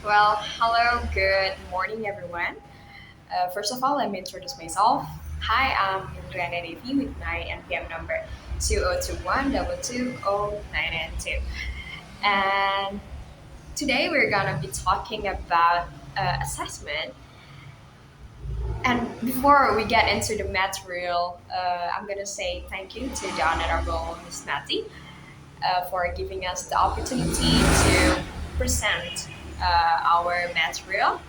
Well, hello, good morning, everyone. First of all, let me introduce myself. Hi, I'm Indriana Devi with my NPM number 2021 2220992. And today we're gonna be talking about assessment. And before we get into the material, I'm gonna say thank you to the Honorable Ms. Matty for giving us the opportunity to present our material.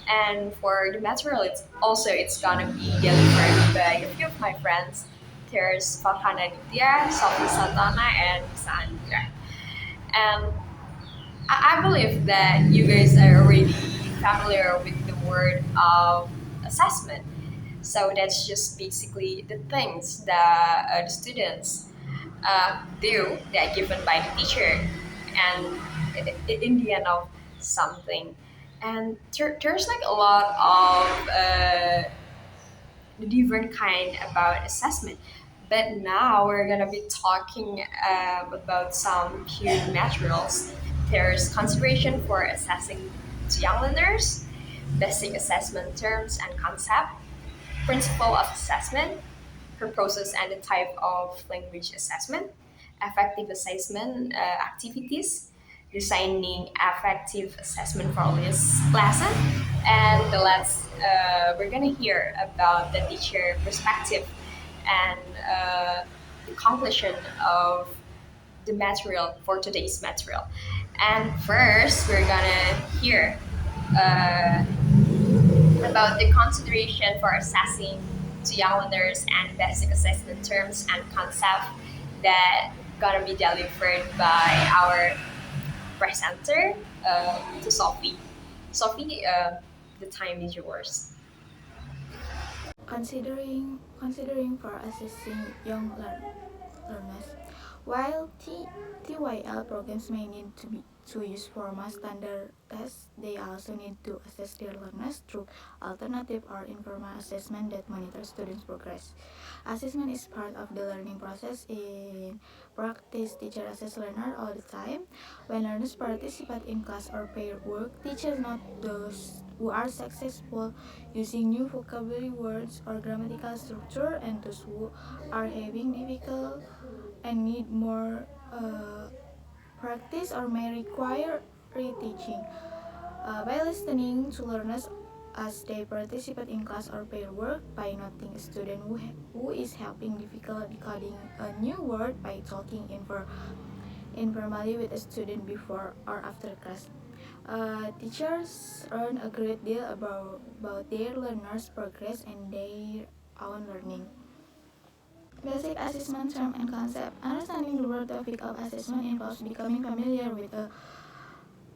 And for the material, it's gonna be delivered by a few of my friends. There's Farhan Adhitya, Shofi Santana, and Nisha Anugrah. And I believe that you guys are already familiar with the word of assessment. So that's just basically the things that the students do that given by the teacher, and in the end of something. And there's like a lot of different kind about assessment. But now we're gonna be talking about some few materials. There's consideration for assessing to young learners, basic assessment terms and concept, principle of assessment, purposes and the type of language assessment, effective assessment activities, designing effective assessment for this lesson, and the last we're gonna hear about the teacher perspective and the conclusion of the material for today's material. And first, we're gonna hear uh, about the consideration for assessing to young learners and basic assessment terms and concept that gonna be delivered by our presenter to Sophie. Sophie, the time is yours. Considering for assessing learners, while TYL programs may need to use formal standard tests, they also need to assess their learners through alternative or informal assessment that monitor students' progress. Assessment is part of the learning process. In practice, teachers assess learner all the time. When learners participate in class or pair work, teachers note those who are successful using new vocabulary words or grammatical structure and those who are having difficult and need more practice or may require reteaching. By listening to learners as they participate in class or pair work, by noting a student who is having difficulty decoding a new word, by talking informally with a student before or after class. Teachers learn a great deal about their learners' progress and their own learning. Basic assessment term and concept. Understanding the word topic of assessment involves becoming familiar with a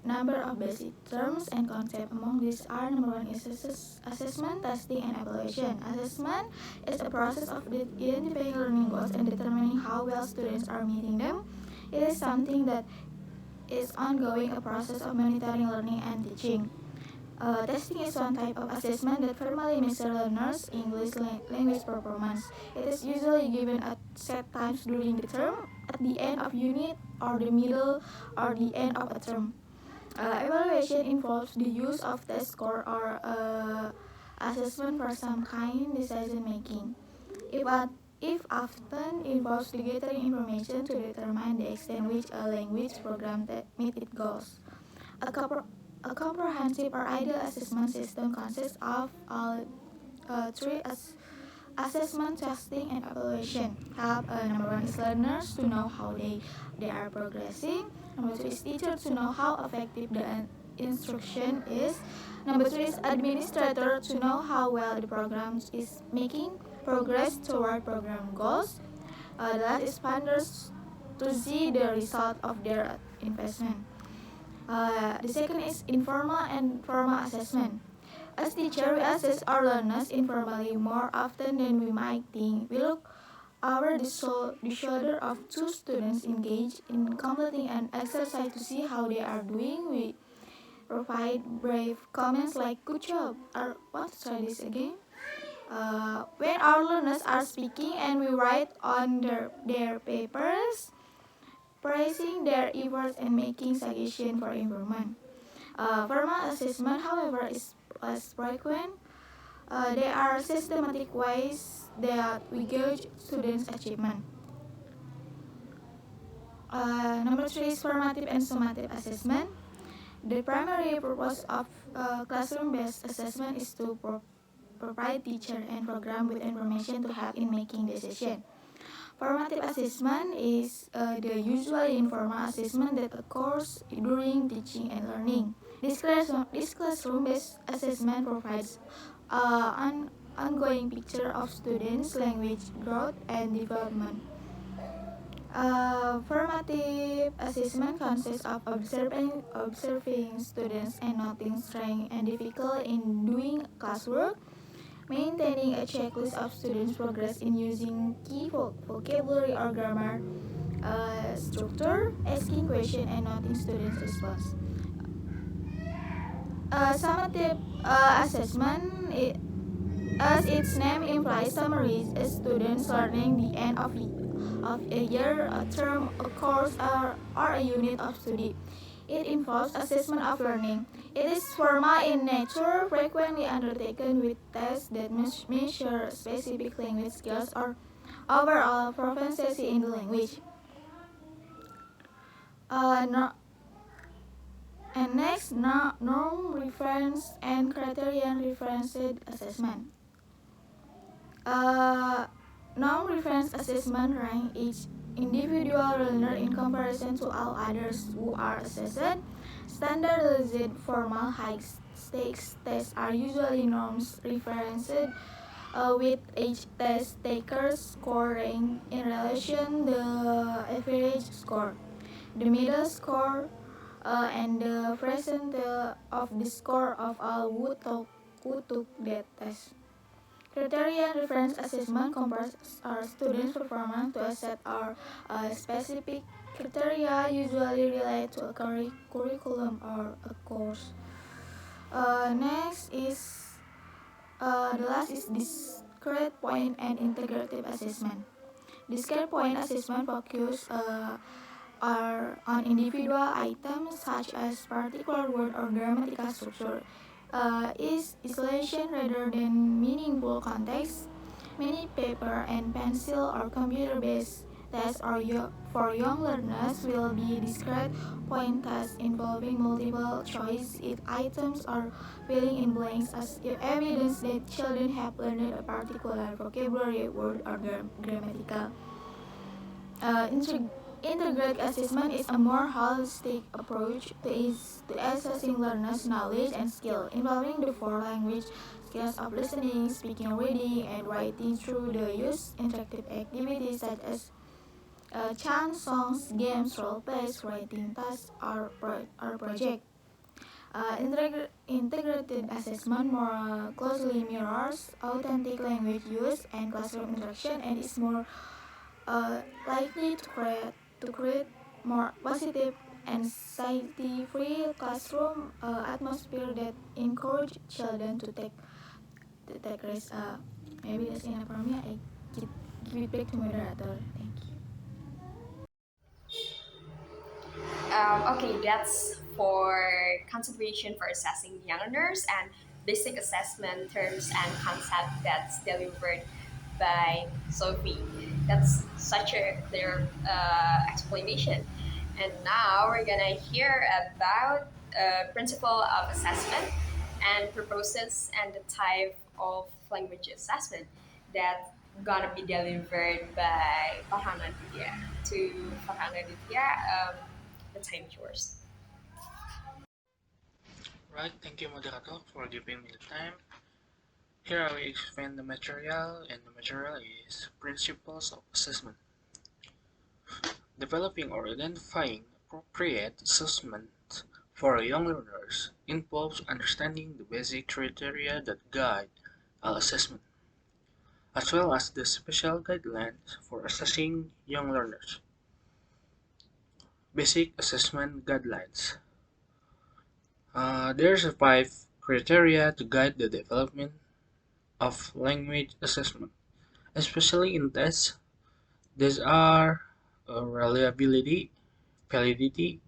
number of basic terms and concepts. Among these are number one is assessment, testing, and evaluation. Assessment is a process of identifying learning goals and determining how well students are meeting them. It is something that is ongoing, a process of monitoring learning and teaching. Testing is one type of assessment that formally measures learners' English language performance. It is usually given at set times during the term, at the end of unit, or the middle or the end of a term. Evaluation involves the use of test score or assessment for some kind decision making. If, if often involves the gathering information to determine the extent which a language program that meet its goals. A, a comprehensive or ideal assessment system consists of all three assessment, testing, and evaluation. Help number one is learners to know how they are progressing. Number two is teacher to know how effective the instruction is. Number three is administrator to know how well the program is making progress toward program goals. The last is funders to see the result of their investment. The second is informal and formal assessment. As teacher, we assess our learners informally more often than we might think. We look over the shoulder of two students engaged in completing an exercise to see how they are doing. We provide brave comments like "good job" or "want to try this again." When our learners are speaking and we write on their papers, praising their efforts and making suggestions for improvement. Formal assessment, however, is less frequent. There are systematic ways that we gauge students' achievement. Number three is formative and summative assessment. The primary purpose of classroom-based assessment is to provide teacher and program with information to help in making decisions. Formative assessment is the usual informal assessment that occurs during teaching and learning. This classroom-based assessment provides an ongoing picture of students' language growth and development. Formative assessment consists of observing students and noting strength and difficulty in doing classwork, maintaining a checklist of students' progress in using key vocabulary or grammar structure, asking questions and noting students' response. Summative assessment, as its name implies, summaries a student's learning the end of a year, a term, a course, or a unit of study. It involves assessment of learning. It is formal in nature, frequently undertaken with tests that measure specific language skills or overall proficiency in the language. No, and next, norm reference and criterion referenced assessment. Uh, Non-reference assessment rank each individual learner in comparison to all others who are assessed. Standardized formal high-stakes tests are usually norms referenced with each test taker's score ranked in relation the average score, the middle score, and the percentile of the score of all who took that test. Criterion reference assessment compares our students' performance to a set or specific criteria usually related to a curriculum or a course. Next is the last is discrete point and integrative assessment. Discrete point assessment focus are on individual items such as particular word or grammatical structure. Is isolation rather than meaningful context. Many paper and pencil or computer-based tests for young learners will be discrete point tests involving multiple choice items or filling in blanks as evidence that children have learned a particular vocabulary word or grammatical. Integrated assessment is a more holistic approach to assessing learners' knowledge and skill, involving the four language skills of listening, speaking, reading, and writing through the use interactive activities such as chants, songs, games, role plays, writing tasks, or project. Integrated assessment more closely mirrors authentic language use and classroom interaction and is more likely to create more positive and anxiety-free classroom atmosphere that encourage children to take risks. Maybe that's enough for me. I give it back to moderator. Thank you. Okay, that's for consideration for assessing young learners and basic assessment terms and concept that's delivered by Sophie. That's such a clear explanation. And now we're gonna hear about principle of assessment and purposes and the type of language assessment that gonna be delivered by Farhan and Aditya. To Farhan and Aditya, the time is yours. Right, thank you moderator for giving me the time. Here I will explain the material, and the material is Principles of Assessment. Developing or identifying appropriate assessment for young learners involves understanding the basic criteria that guide all assessment, as well as the special guidelines for assessing young learners. Basic Assessment Guidelines. There's five criteria to guide the development of language assessment, especially in tests. These are reliability, validity,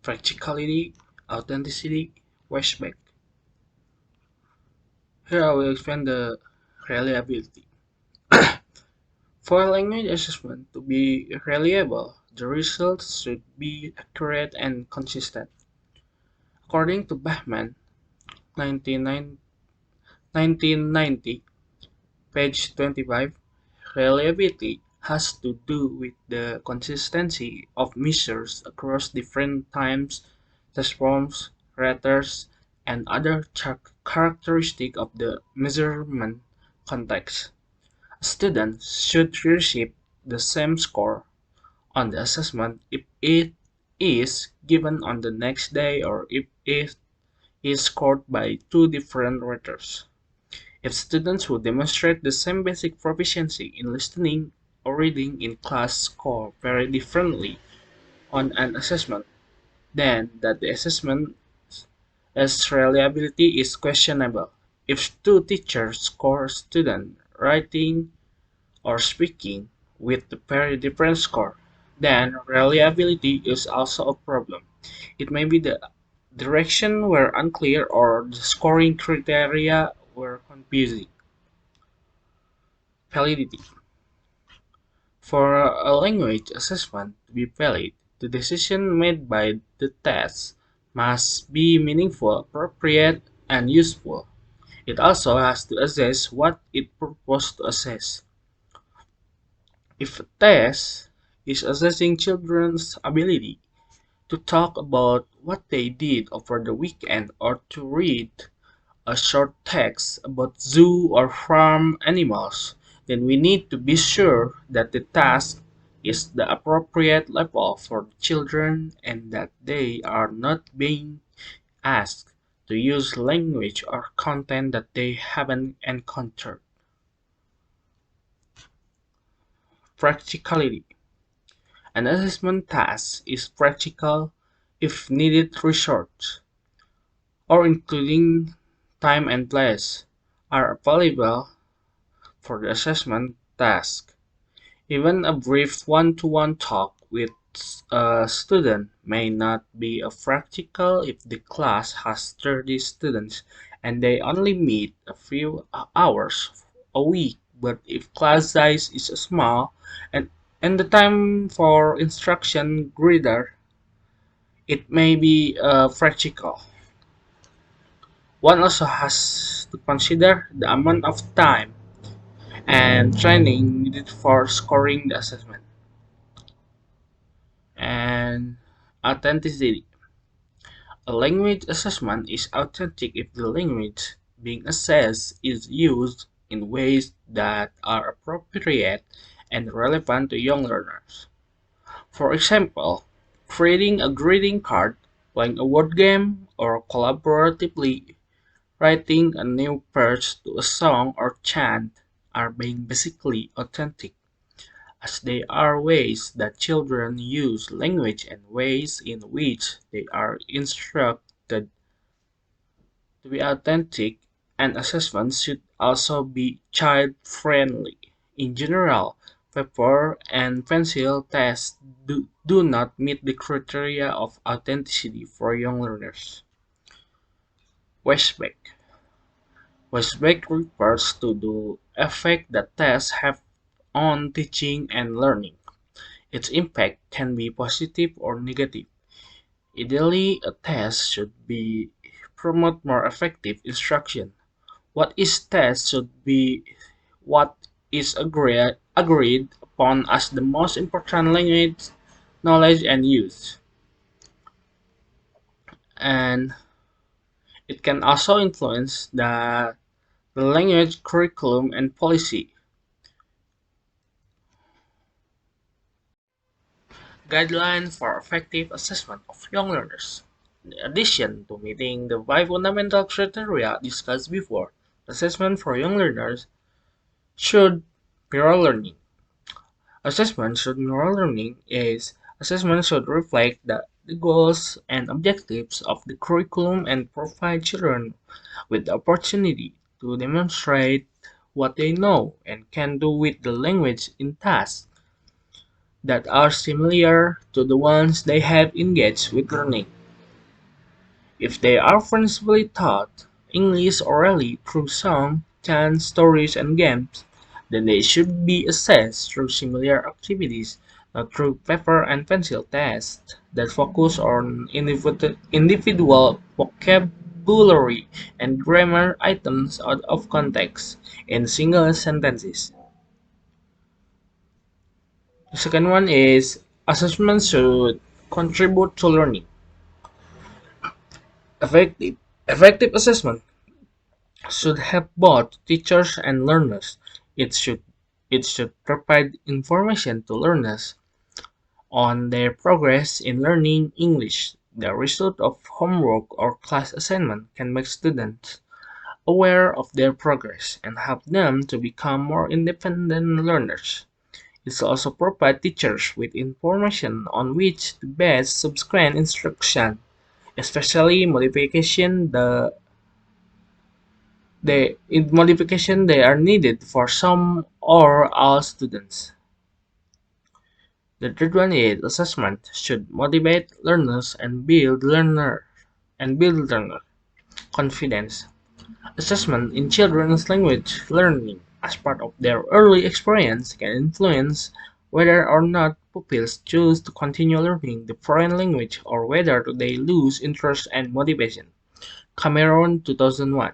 practicality, authenticity, Flashback. Here I will explain the reliability. For a language assessment to be reliable, the results should be accurate and consistent. According to Bachman, 1990, page 25, reliability has to do with the consistency of measures across different times, test forms, raters, and other characteristics of the measurement context. Students should receive the same score on the assessment if it is given on the next day or if it is scored by two different raters. If students who demonstrate the same basic proficiency in listening or reading in class score very differently on an assessment, then that the assessment's reliability is questionable. If two teachers score a student writing or speaking with a very different score, then reliability is also a problem. It may be the direction were unclear or the scoring criteria were confusing. Validity. For a language assessment to be valid, the decision made by the test must be meaningful, appropriate, and useful. It also has to assess what it purports to assess. If a test is assessing children's ability to talk about what they did over the weekend or to read a short text about zoo or farm animals, then we need to be sure that the task is the appropriate level for the children and that they are not being asked to use language or content that they haven't encountered. Practicality. An assessment task is practical if needed resources, or including time and place, are available for the assessment task. Even a brief one-to-one talk with a student may not be a practical if the class has 30 students and they only meet a few hours a week. But if class size is small and, and the time for instruction greater, it may be practical. One also has to consider the amount of time and training needed for scoring the assessment. And authenticity. A language assessment is authentic if the language being assessed is used in ways that are appropriate and relevant to young learners. For example, creating a greeting card, playing a word game, or collaboratively writing a new verse to a song or chant are being basically authentic, as they are ways that children use language and ways in which they are instructed to be authentic, and assessments should also be child-friendly. In general, paper and pencil tests do not meet the criteria of authenticity for young learners. Westbeck. Westbeck refers to the effect that tests have on teaching and learning. Its impact can be positive or negative. Ideally, a test should be promote more effective instruction. What is test should be what is agreed upon as the most important language, knowledge and use. And it can also influence the language curriculum and policy. Guidelines for effective assessment of young learners. In addition to meeting the five fundamental criteria discussed before, assessment for young learners should mirror learning. Assessment should reflect the goals and objectives of the curriculum and provide children with the opportunity to demonstrate what they know and can do with the language in tasks that are similar to the ones they have engaged with learning. If they are principally taught English orally through song, chants, stories, and games, then they should be assessed through similar activities, not through paper and pencil tests that focus on individual vocabulary and grammar items out of context in single sentences. The second one is assessment should contribute to learning. Effective, effective assessment should help both teachers and learners. It should it should provide information to learners on their progress in learning English. The result of homework or class assignment can make students aware of their progress and help them to become more independent learners. It also provides teachers with information on which to base subsequent instruction, especially modification they are needed for some or all students. The third one is assessment should motivate learners and build learner confidence. Assessment in children's language learning as part of their early experience can influence whether or not pupils choose to continue learning the foreign language or whether they lose interest and motivation. Cameron 2001.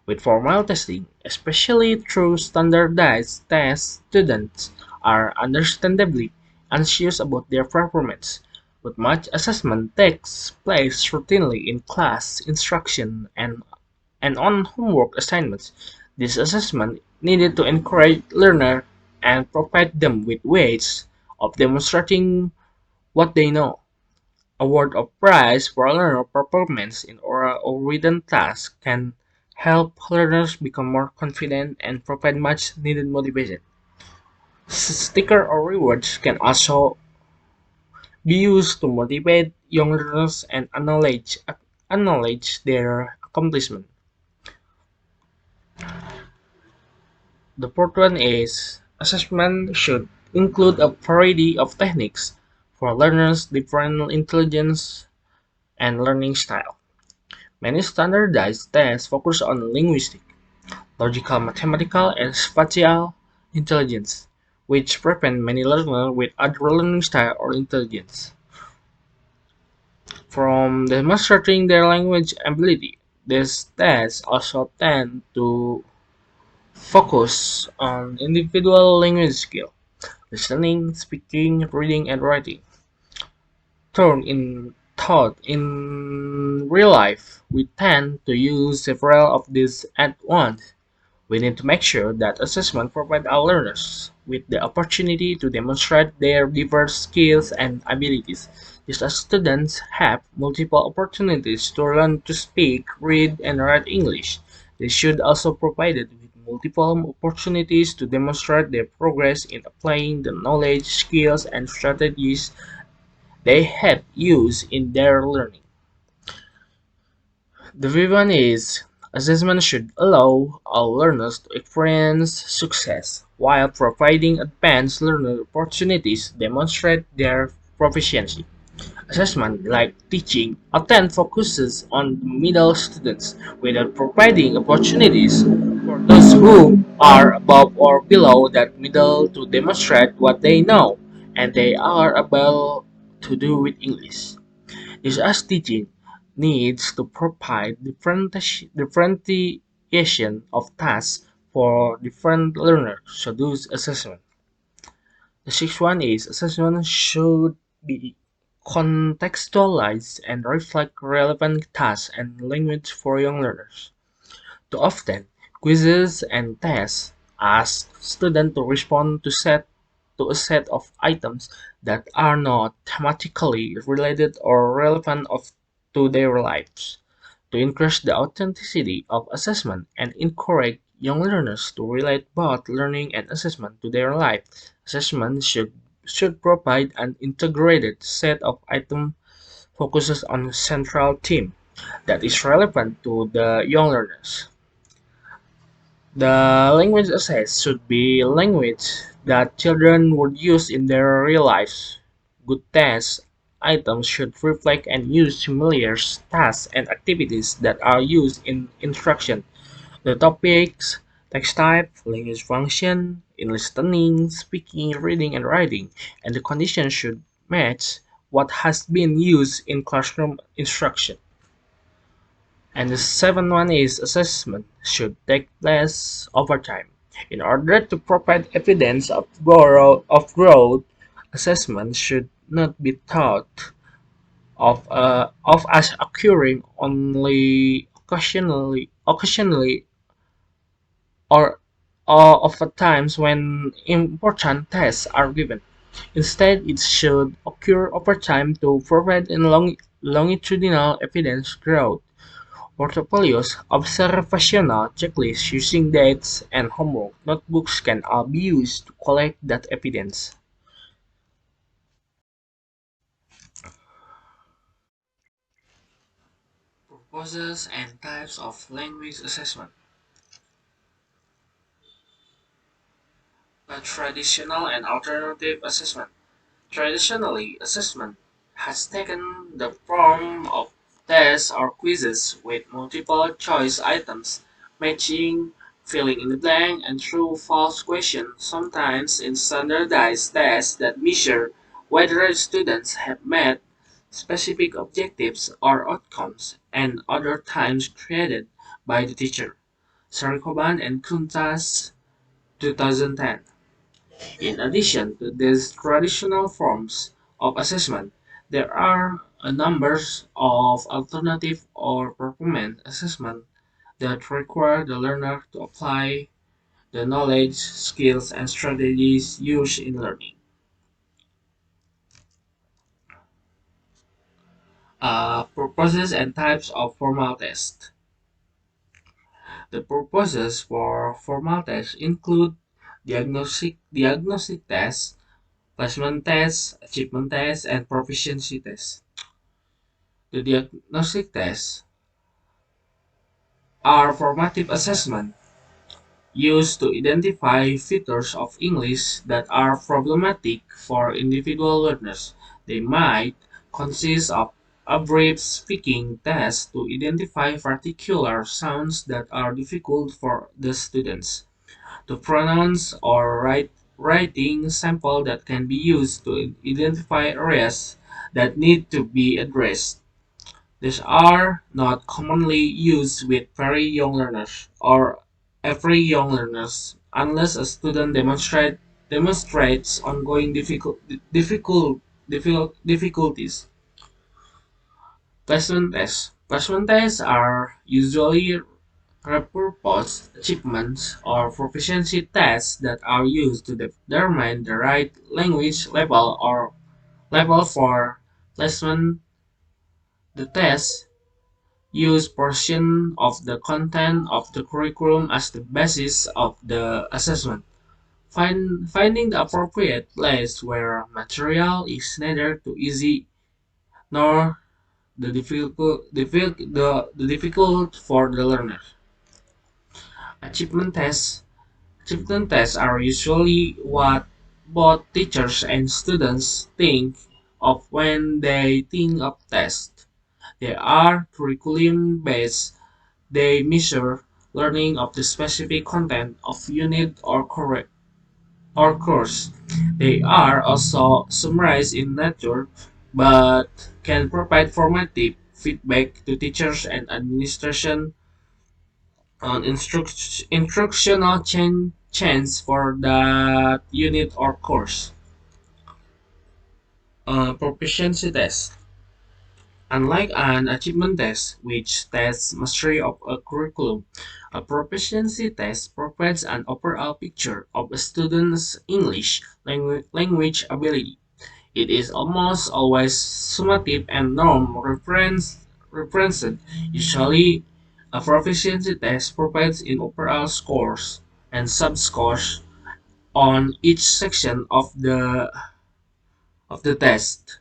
With formal testing, especially through standardized tests, students are understandably anxious about their performance, but much assessment takes place routinely in class instruction and on homework assignments. This assessment needed to encourage learners and provide them with ways of demonstrating what they know. Award of prize for learner performance in oral or written tasks can help learners become more confident and provide much needed motivation. Sticker or rewards can also be used to motivate young learners and acknowledge their accomplishment. The fourth one is assessment should include a variety of techniques for learners' different intelligence and learning style. Many standardized tests focus on linguistic, logical, mathematical, and spatial intelligence, which prevent many learners with other learning style or intelligence from demonstrating their language ability. These tests also tend to focus on individual language skill, listening, speaking, reading, and writing. Thought in real life, we tend to use several of these at once. We need to make sure that assessment provides our learners with the opportunity to demonstrate their diverse skills and abilities. Just as students have multiple opportunities to learn to speak, read, and write English, they should also be provided with multiple opportunities to demonstrate their progress in applying the knowledge, skills, and strategies they have used in their learning. The fifth one is assessment should allow all learners to experience success while providing advanced learning opportunities to demonstrate their proficiency. Assessment, like teaching, often focuses on the middle students without providing opportunities for those who are above or below that middle to demonstrate what they know and they are able to do with English. This as teaching needs to provide differentiation of tasks for different learners so those assessment. The sixth one is assessment should be contextualized and reflect relevant tasks and language for young learners. Too often, quizzes and tests ask students to respond to a set of items that are not thematically related or relevant to their lives. To increase the authenticity of assessment and encourage young learners to relate both learning and assessment to their life, assessment should provide an integrated set of items focuses on a central theme that is relevant to the young learners. The language assessed should be language that children would use in their real lives. Good tests items should reflect and use familiar tasks and activities that are used in instruction. The topics, text type, language function, in listening, speaking, reading, and writing, and the conditions should match what has been used in classroom instruction. And the seventh one is assessment should take place over time. In order to provide evidence of growth, assessment should not be thought of as occurring only occasionally or of times when important tests are given. Instead, it should occur over time to provide longitudinal evidence growth. Portfolios, observational checklists using dates, and homework notebooks can all be used to collect that evidence. Purposes and types of language assessment. A traditional and alternative assessment. Traditionally, assessment has taken the form of tests or quizzes with multiple choice items, matching, filling in the blank, and true-false questions, sometimes in standardized tests that measure whether students have met specific objectives or outcomes, and other times created by the teacher. Sarikoban and Kuntas, 2010. In addition to these traditional forms of assessment, there are a number of alternative or performance assessment that require the learner to apply the knowledge, skills, and strategies used in learning. Purposes and types of formal tests. The purposes for formal tests include diagnostic tests, placement tests, achievement tests, and proficiency tests. The diagnostic tests are formative assessment used to identify features of English that are problematic for individual learners. They might consist of a brief speaking test to identify particular sounds that are difficult for the students to pronounce or writing sample that can be used to identify areas that need to be addressed. These are not commonly used with very young learners or every young learners unless a student demonstrates ongoing difficulties. Placement tests. Placement tests are usually repurposed achievements or proficiency tests that are used to determine the right language level for placement. The test use portion of the content of the curriculum as the basis of the assessment. Finding the appropriate place where material is neither too easy nor the difficult for the learner. Achievement tests. Achievement tests are usually what both teachers and students think of when they think of tests. They are curriculum based. They measure learning of the specific content of unit or course. They are also summarized in nature but can provide formative feedback to teachers and administration on instructional change for that unit or course. Proficiency test. Unlike an achievement test, which tests mastery of a curriculum, a proficiency test provides an overall picture of a student's English language ability. It is almost always summative and referenced. Usually, a proficiency test provides in overall scores and sub-scores on each section of the test.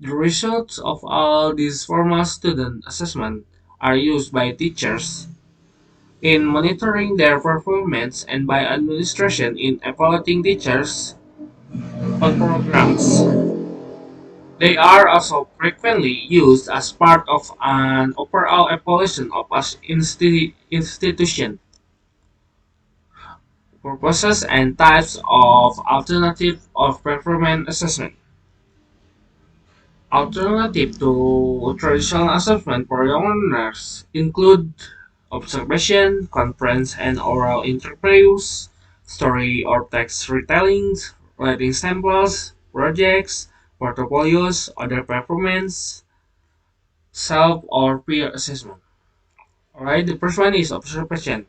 The results of all these formal student assessments are used by teachers in monitoring their performance and by administration in evaluating teachers on programs. They are also frequently used as part of an overall evaluation of an institution, purposes and types of alternative of performance assessment. Alternative to traditional assessment for young learners include observation, conference and oral interviews, story or text retellings, writing samples, projects, portfolios, other performance, self or peer assessment. Alright, the first one is observation.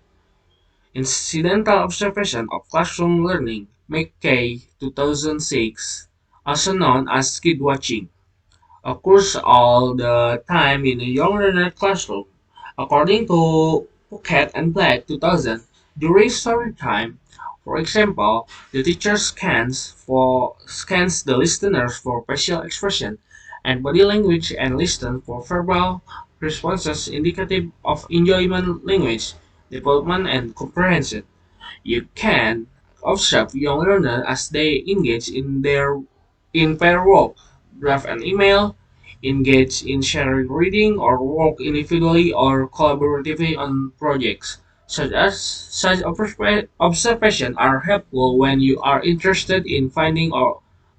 Incidental observation of classroom learning, McKay 2006, also known as kid watching, occurs all the time in a young learner classroom. According to Puckett and Black 2000, during story time, for example, the teacher scans the listeners for facial expression and body language and listen for verbal responses indicative of enjoyment, language development, and comprehension. You can observe young learners as they engage in pair work, draft an email, engage in shared reading, or work individually or collaboratively on projects. Such observation are helpful when you are interested in finding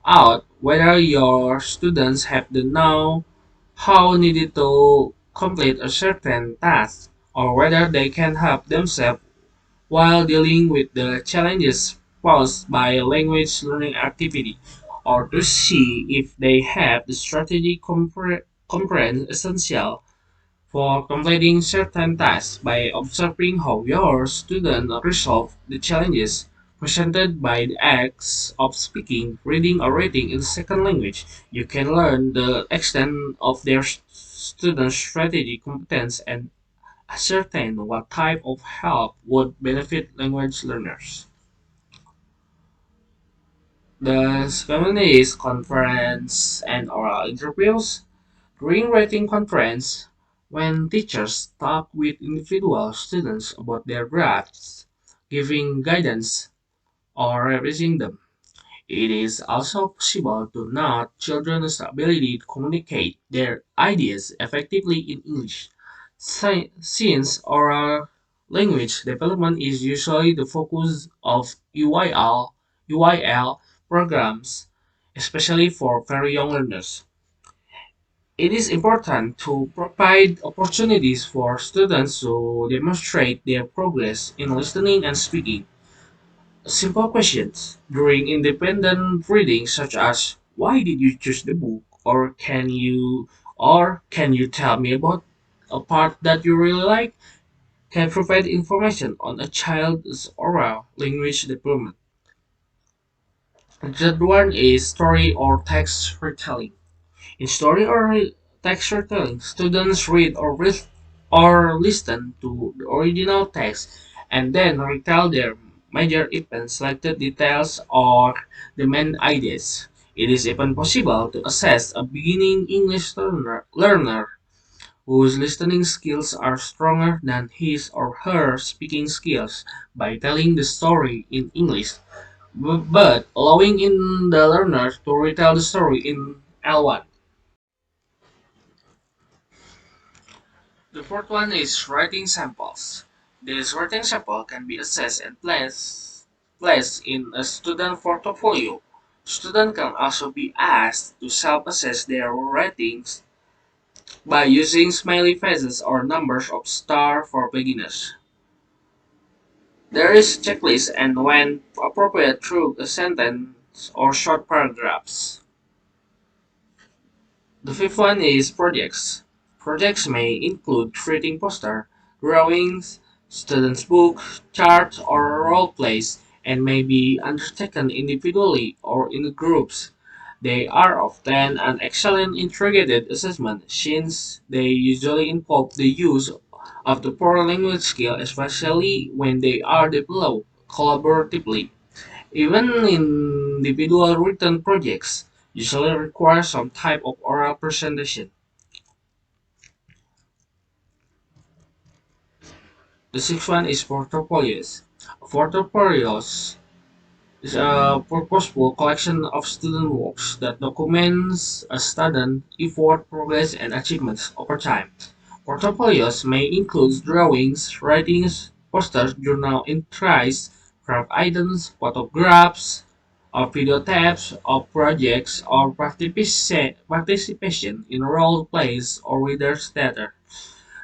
out whether your students have the know how needed to complete a certain task or whether they can help themselves while dealing with the challenges posed by a language learning activity, or to see if they have the strategy comprehend essential for completing certain tasks. By observing how your student resolve the challenges presented by the acts of speaking, reading, or writing in second language. You can learn the extent of their student strategy competence and ascertain what type of help would benefit language learners. The second is conference and oral interviews. During writing conference, when teachers talk with individual students about their drafts, giving guidance or revising them, it is also possible to note children's ability to communicate their ideas effectively in English. Since oral language development is usually the focus of UIL programs, especially for very young learners, it is important to provide opportunities for students to demonstrate their progress in listening and speaking. Simple questions during independent reading such as why did you choose the book or can you tell me about a part that you really like can provide information on a child's oral language development. The third one is story or text retelling. In story or text retelling, students read or listen to the original text and then retell their major events, selected details, or the main ideas. It is even possible to assess a beginning English learner whose listening skills are stronger than his or her speaking skills by telling the story in English, but allowing in the learner to retell the story in L1. The fourth one is writing samples. This writing sample can be assessed and placed in a student portfolio. Students can also be asked to self-assess their writings by using smiley faces or numbers of star for beginners. There is a checklist and when appropriate through a sentence or short paragraphs. The fifth one is projects. Projects may include creating poster, drawings, students' books, charts, or role plays, and may be undertaken individually or in groups. They are often an excellent integrated assessment since they usually involve the use of the foreign language skill, especially when they are developed collaboratively. Even individual written projects usually require some type of oral presentation. The sixth one is portfolios. Portfolios is a purposeful collection of student works that documents a student effort, progress, and achievements over time. Portfolios may include drawings, writings, posters, journal entries, craft items, photographs, or videotapes of projects or participation in role plays or readers' theater.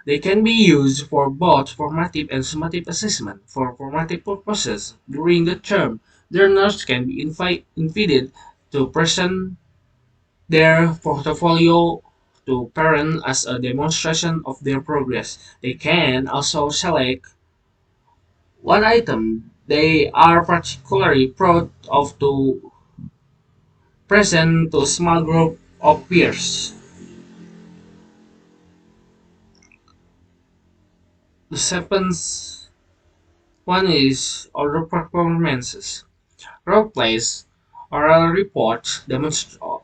They can be used for both formative and summative assessment. For formative purposes, during the term, learners can be invited to present their portfolio to parents as a demonstration of their progress. They can also select one item they are particularly proud of to present to a small group of peers. The second one is other performances. Role plays, oral reports,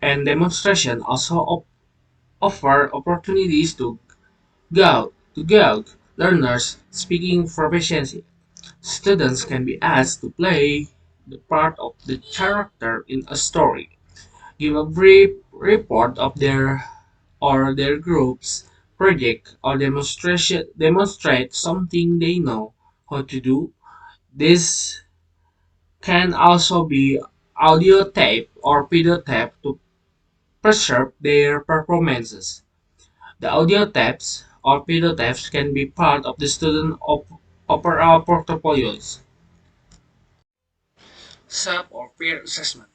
and demonstration also offer opportunities to gauge learners' speaking proficiency. Students can be asked to play the part of the character in a story, give a brief report of their group's project, or demonstrate something they know how to do. This can also be audio tape or video tape to preserve their performances. The audio tapes or video tapes can be part of the student opera portfolios. Self or peer assessment.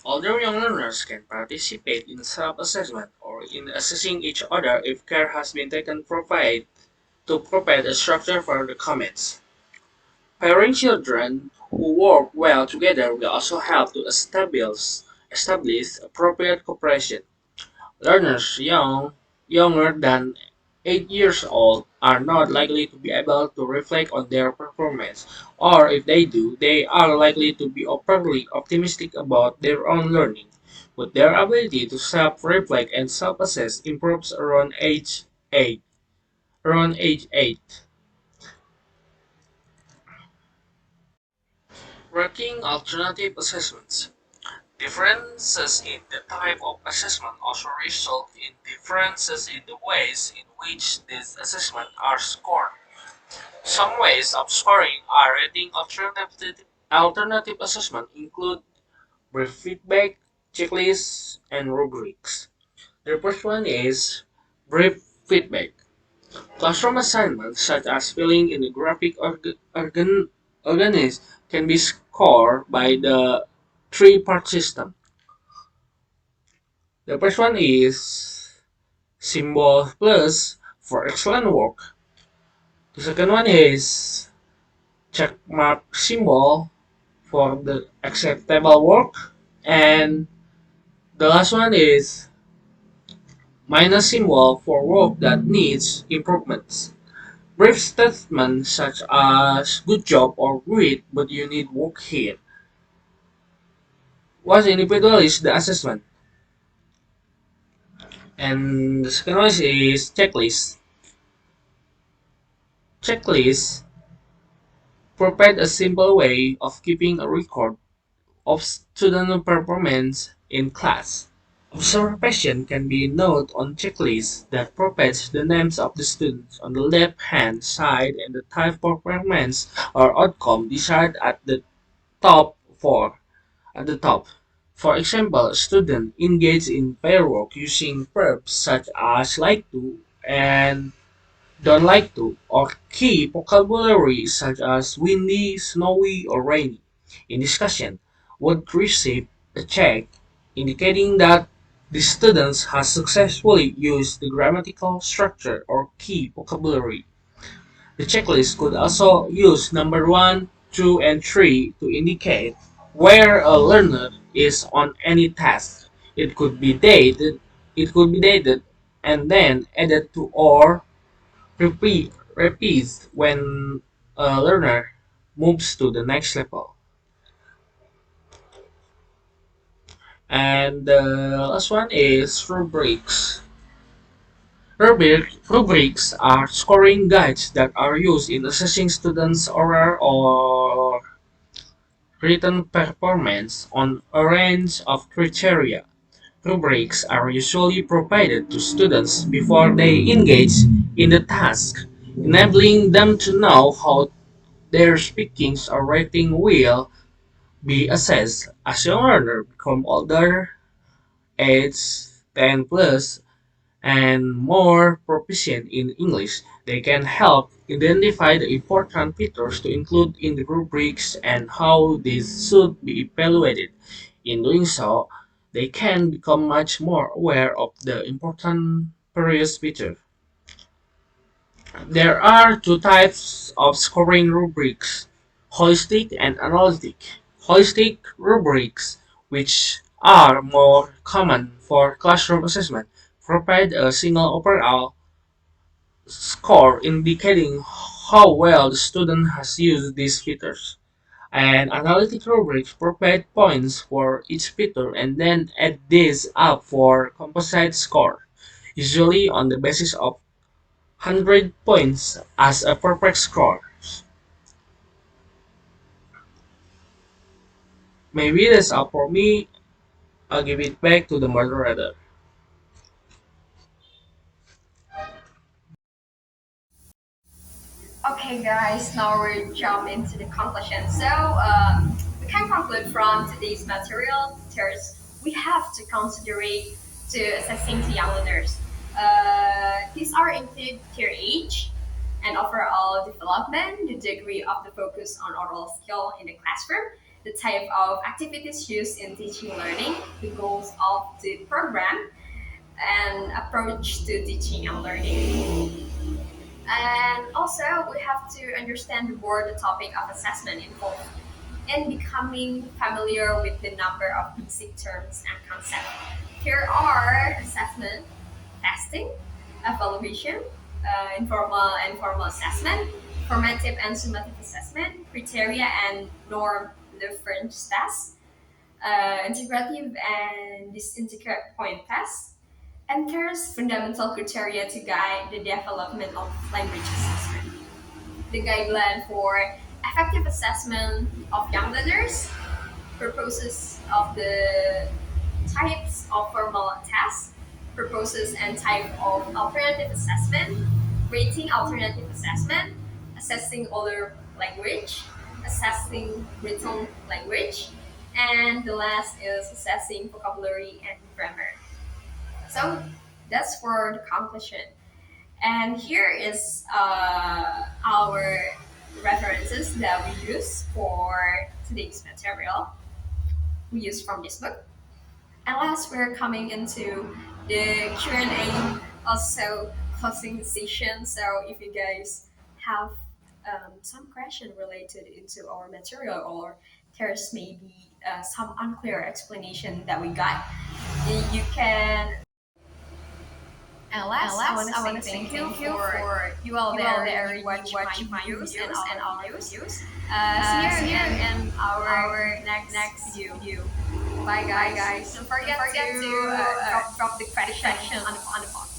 Although young learners can participate in self-assessment or in assessing each other if care has been taken to provide a structure for the comments. Pairing children who work well together will also help to establish appropriate cooperation. Learners younger than 8 years old are not likely to be able to reflect on their performance, or if they do, they are likely to be overly optimistic about their own learning. But their ability to self-reflect and self-assess improves around age 8. Ranking alternative assessments. Differences in the type of assessment also result in differences in the ways in which these assessments are scored. Some ways of scoring are rating alternative assessment include brief feedback, checklists, and rubrics. The first one is brief feedback. Classroom assignments such as filling in the graphic organism can be scored by the three-part system. The first one is symbol plus for excellent work. The second one is check mark symbol for the acceptable work. And the last one is minus symbol for work that needs improvements. Brief statements such as good job or great but you need work here. What's individual is the assessment. And the second one is checklist. Checklist provide a simple way of keeping a record of student performance in class. Observation can be noted on checklists that provides the names of the students on the left-hand side and the type of performance or outcome desired at the top. For example, a student engaged in pair work using verbs such as like to and don't like to, or key vocabulary such as windy, snowy, or rainy, in discussion would receive a check indicating that the students has successfully used the grammatical structure or key vocabulary. The checklist could also use number 1, 2, and 3 to indicate where a learner is on any task. It could be dated, it could be dated and then added to or repeats when a learner moves to the next level. And the last one is rubrics. Rubrics are scoring guides that are used in assessing students' oral or written performance on a range of criteria. Rubrics are usually provided to students before they engage in the task, enabling them to know how their speaking or writing will be assessed. As young learners become older, age 10 plus, and more proficient in English, they can help identify the important features to include in the rubrics and how these should be evaluated. In doing so, they can become much more aware of the important various features. There are two types of scoring rubrics, holistic and analytic. Holistic rubrics, which are more common for classroom assessment, provide a single overall score indicating how well the student has used these features. And analytic rubrics provide points for each feature and then add these up for composite score, usually on the basis of 100 points as a perfect score. Maybe that's all for me. I'll give it back to the moderator. Okay, guys, now we're jump into the conclusion. So, we can conclude from today's material. We have to consider to assessing the young learners. These are include their age and overall development, the degree of the focus on oral skill in the classroom, the type of activities used in teaching learning, the goals of the program, and approach to teaching and learning. And also, we have to understand the broader topic of assessment involved in becoming familiar with the number of basic terms and concepts. Here are assessment, testing, evaluation, informal and formal assessment, formative and summative assessment, criteria and norm difference tests, integrative and disintegrate point tests, enters fundamental criteria to guide the development of language assessment. The guideline for effective assessment of young learners, purposes of the types of formal tests, purposes and type of alternative assessment, rating alternative assessment, assessing other language, assessing written language, and the last is assessing vocabulary and grammar. So that's for the conclusion. And here is our references that we use for today's material. We use from this book. And last, we're coming into the Q&A, also closing session. So if you guys have some question related into our material or there's maybe some unclear explanation that we got, you can. And last, I want to say thank you for you all there really watch my videos and our videos. See you in our next video. Bye guys. Don't forget to drop the question on the box.